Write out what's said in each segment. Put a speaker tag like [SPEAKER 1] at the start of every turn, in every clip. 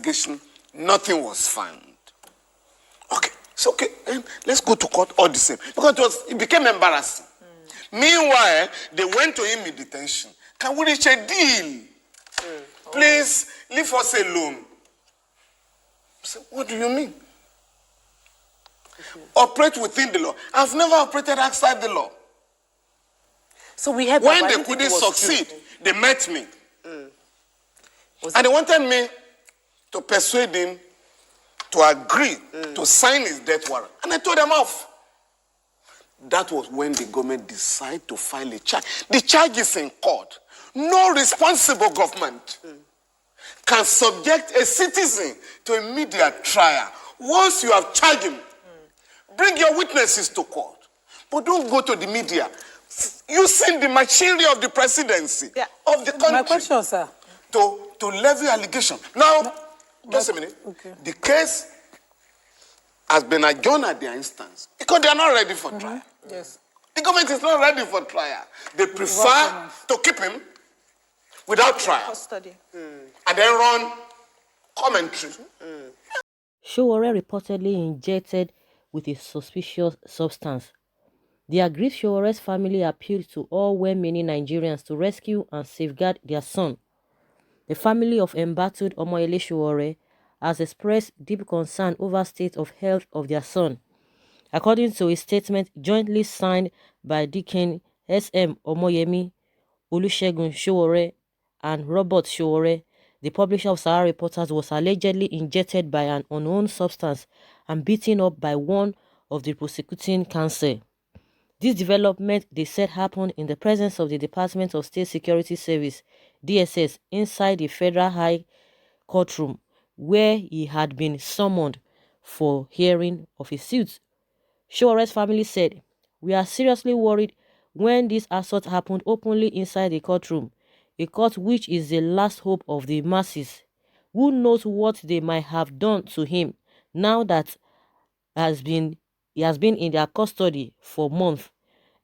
[SPEAKER 1] investigation, nothing was found. Okay, so okay, let's go to court all the same. Because it became embarrassing. Meanwhile, they went to him in detention. Can we reach a deal? Please, leave us alone. I said, what do you mean? Operate within the law. I've never operated outside the law.
[SPEAKER 2] So we had
[SPEAKER 1] when they couldn't succeed, they met me. And they wanted me to persuade him to agree to sign his death warrant. And I told them off. That was when the government decided to file a charge. The charge is in court. No responsible government can subject a citizen to immediate trial. Once you have charged him, bring your witnesses to court. But don't go to the media using the machinery of the presidency of the country.
[SPEAKER 3] My question, sir.
[SPEAKER 1] To levy allegation. Now, just a minute.
[SPEAKER 3] Okay.
[SPEAKER 1] The case has been adjourned at their instance because they are not ready for trial.
[SPEAKER 3] Yes.
[SPEAKER 1] The government is not ready for trial. They prefer to keep him without trial.
[SPEAKER 2] Custody.
[SPEAKER 1] And then run commentary.
[SPEAKER 4] S0W0RE reportedly injected with a suspicious substance. The aggrieved S0W0RE's family appealed to all well-meaning Nigerians to rescue and safeguard their son. The family of embattled Omoyele S0W0RE has expressed deep concern over state of health of their son. According to a statement jointly signed by Deacon S.M. Omoyemi, Olusegun S0W0RE, and Robert S0W0RE, the publisher of Sahara Reporters was allegedly injected by an unknown substance and beaten up by one of the prosecuting counsel. This development, they said, happened in the presence of the Department of State Security Service, DSS, inside the Federal High Courtroom, where he had been summoned for hearing of his suit. S0W0RE's family said, "We are seriously worried when this assault happened openly inside the courtroom, a court which is the last hope of the masses. Who knows what they might have done to him now that he has been in their custody for months.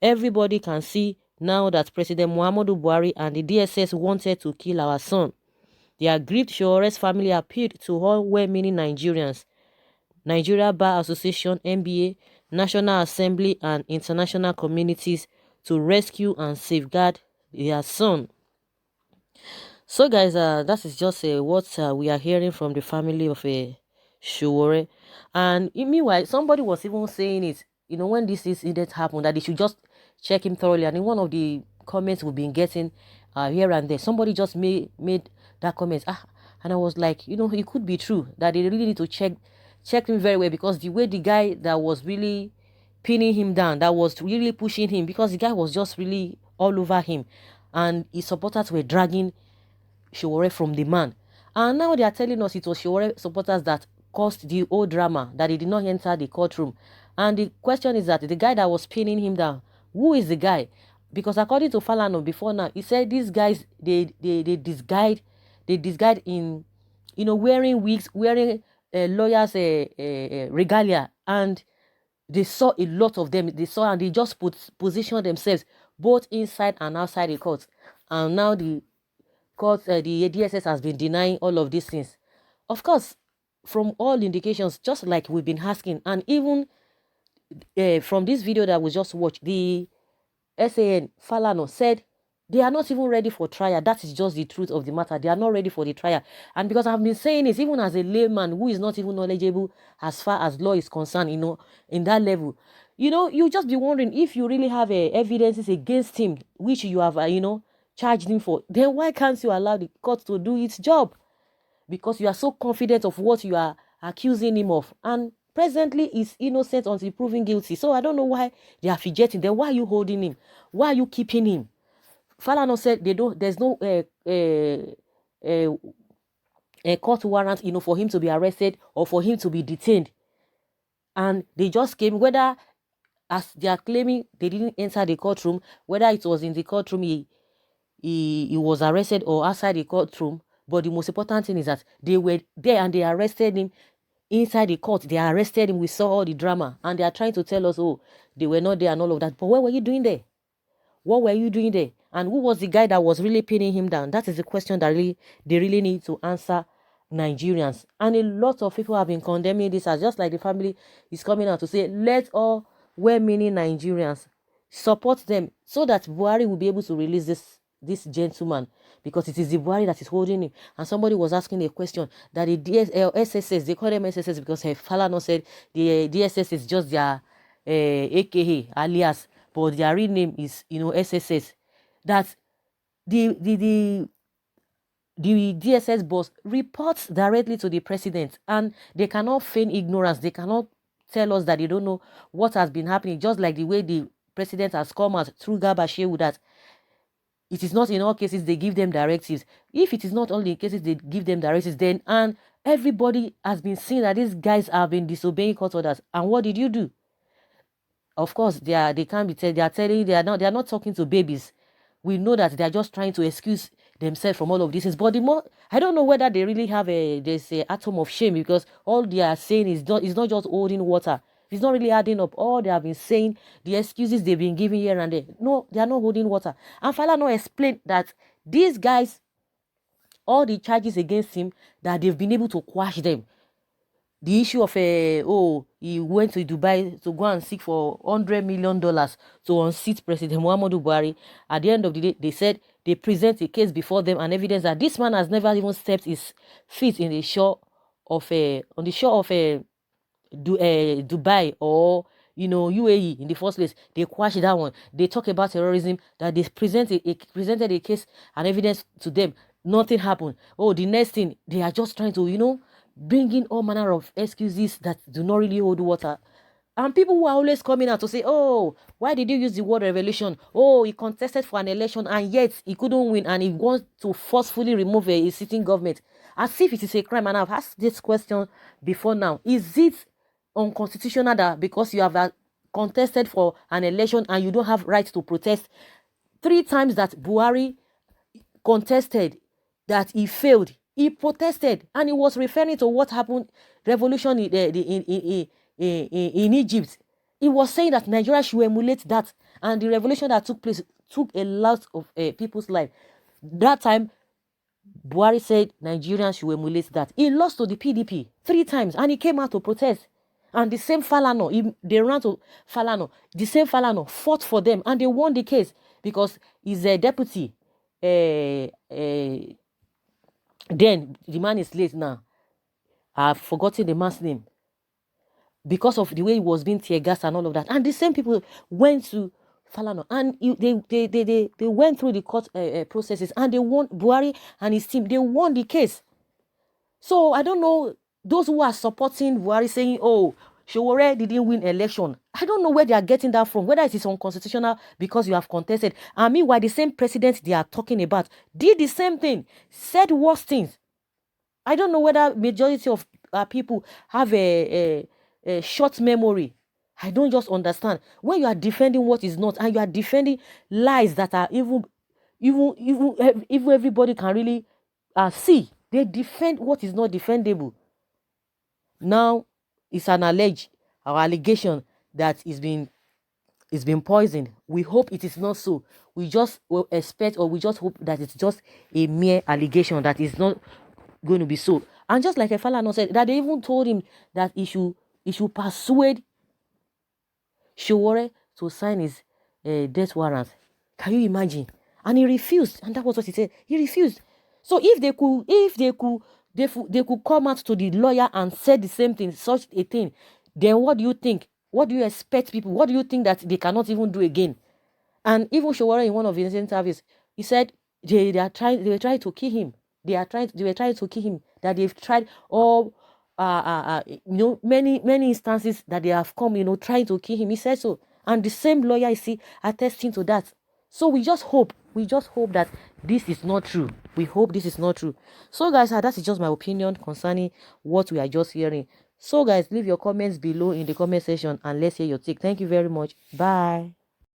[SPEAKER 4] Everybody can see now that President Muhammadu Buhari and the DSS wanted to kill our son." The aggrieved S0W0RE's family appealed to all well-meaning Nigerians, Nigeria Bar Association, NBA, National Assembly, and international communities to rescue and safeguard their son. So, guys, that is just what we are hearing from the family of S0W0RE. And meanwhile, somebody was even saying it, when this incident happened, that they should just check him thoroughly. And in one of the comments we've been getting here and there, somebody just made that comment. And I was like, it could be true that they really need to check him very well, because the way the guy that was really pinning him down, that was really pushing him, because the guy was just really all over him, and his supporters were dragging S0W0RE from the man. And now they are telling us it was S0W0RE supporters that caused the whole drama, that he did not enter the courtroom. And the question is that the guy that was pinning him down, who is the guy? Because according to Falano before now, he said these guys, they disguised in, wearing wigs, wearing lawyers' regalia, and they saw a lot of them. They saw, and they just positioned themselves both inside and outside the court. And now the court, the DSS has been denying all of these things. Of course, from all indications, just like we've been asking, and even from this video that we just watched, the SAN Falano said they are not even ready for trial. That is just the truth of the matter. They are not ready for the trial. And because I've been saying this, even as a layman who is not even knowledgeable as far as law is concerned, in that level, you just be wondering, if you really have evidences against him, which you have, charged him for, then why can't you allow the court to do its job? Because you are so confident of what you are accusing him of. And presently, he's innocent until proven guilty. So I don't know why they are fidgeting. Then why are you holding him? Why are you keeping him? Falano said there's no court warrant, for him to be arrested or for him to be detained. And they just came, whether, as they are claiming, they didn't enter the courtroom, whether it was in the courtroom he was arrested or outside the courtroom. But the most important thing is that they were there and they arrested him inside the court. They arrested him. We saw all the drama. And they are trying to tell us, they were not there and all of that. But what were you doing there? What were you doing there? And who was the guy that was really pinning him down? That is the question that they really need to answer Nigerians. And a lot of people have been condemning this, as just like the family is coming out to say, let all well-meaning Nigerians support them so that Buhari will be able to release this gentleman, because it is the Buhari that is holding him. And somebody was asking a question that the SSS, they call them SSS because Falana said the DSS is just their AKA alias, but their real name is, SSS. That the DSS boss reports directly to the president, and they cannot feign ignorance. They cannot tell us that they don't know what has been happening, just like the way the president has come out through Garba Shehu that it is not in all cases they give them directives. If it is not only in cases they give them directives, then and everybody has been seeing that these guys have been disobeying court orders. And what did you do? Of course, they can't be they are telling they are not talking to babies. We know that they are just trying to excuse themselves from all of these things. But the more, I don't know whether they really have there's a atom of shame, because all they are saying is not just holding water. It's not really adding up. All they have been saying, the excuses they've been giving here and there. No, they are not holding water. And Falana explained that these guys, all the charges against him, that they've been able to quash them. The issue of he went to Dubai to go and seek for $100 million to unseat President Muhammadu Buhari. At the end of the day, they said they present a case before them and evidence that this man has never even stepped his feet in the shore of on the shore of Dubai or UAE in the first place. They quash that one. They talk about terrorism, that they presented a case and evidence to them. Nothing happened. Oh, the next thing, they are just trying to bring in all manner of excuses that do not really hold water. And people who are always coming out to say, oh, why did you use the word revelation? Oh, he contested for an election and yet he couldn't win, and he wants to forcefully remove a sitting government. As if it is a crime. And I've asked this question before now. Is it unconstitutional that because you have contested for an election and you don't have right to protest? 3 times that Buhari contested, that he failed, he protested, and he was referring to what happened, revolution in Egypt. He was saying that Nigeria should emulate that, and the revolution that took place took a lot of people's life. That time, Buhari said Nigerians should emulate that. He lost to the PDP 3 times, and he came out to protest. And the same Falana, they ran to Falana. The same Falana fought for them, and they won the case because he's a deputy. Then the man is late now. I've forgotten the man's name, because of the way he was being tear gas and all of that. And the same people went to Falana, and they went through the court processes, and they won. Buhari and his team, they won the case. So I don't know, those who are supporting Buhari saying, oh, S0W0RE didn't win election, I don't know where they are getting that from, whether it is unconstitutional because you have contested. And meanwhile, the same president they are talking about did the same thing, said worse things. I don't know whether majority of people have a short memory. I don't just understand. When you are defending what is not, and you are defending lies that are even everybody can really see, they defend what is not defendable. Now it's an allegation that is being poisoned. We hope it is not so. We just expect, or we just hope that it's just a mere allegation, that is not going to be so. And just like Falana said, that they even told him that he should persuade S0W0RE to sign his death warrant. Can you imagine? And he refused, and that was what he said. He refused. So if they could come out to the lawyer and say the same thing, such a thing, then what do you think? What do you expect people? What do you think that they cannot even do again? And even S0W0RE, in one of his interviews, he said they were trying to kill him. They were trying to kill him. That they've tried all many instances that they have come, trying to kill him. He said so. And the same lawyer is attesting to that. So we just hope that this is not true. We hope this is not true. So guys, that is just my opinion concerning what we are just hearing. So guys, leave your comments below in the comment section and let's hear your take. Thank you very much. Bye.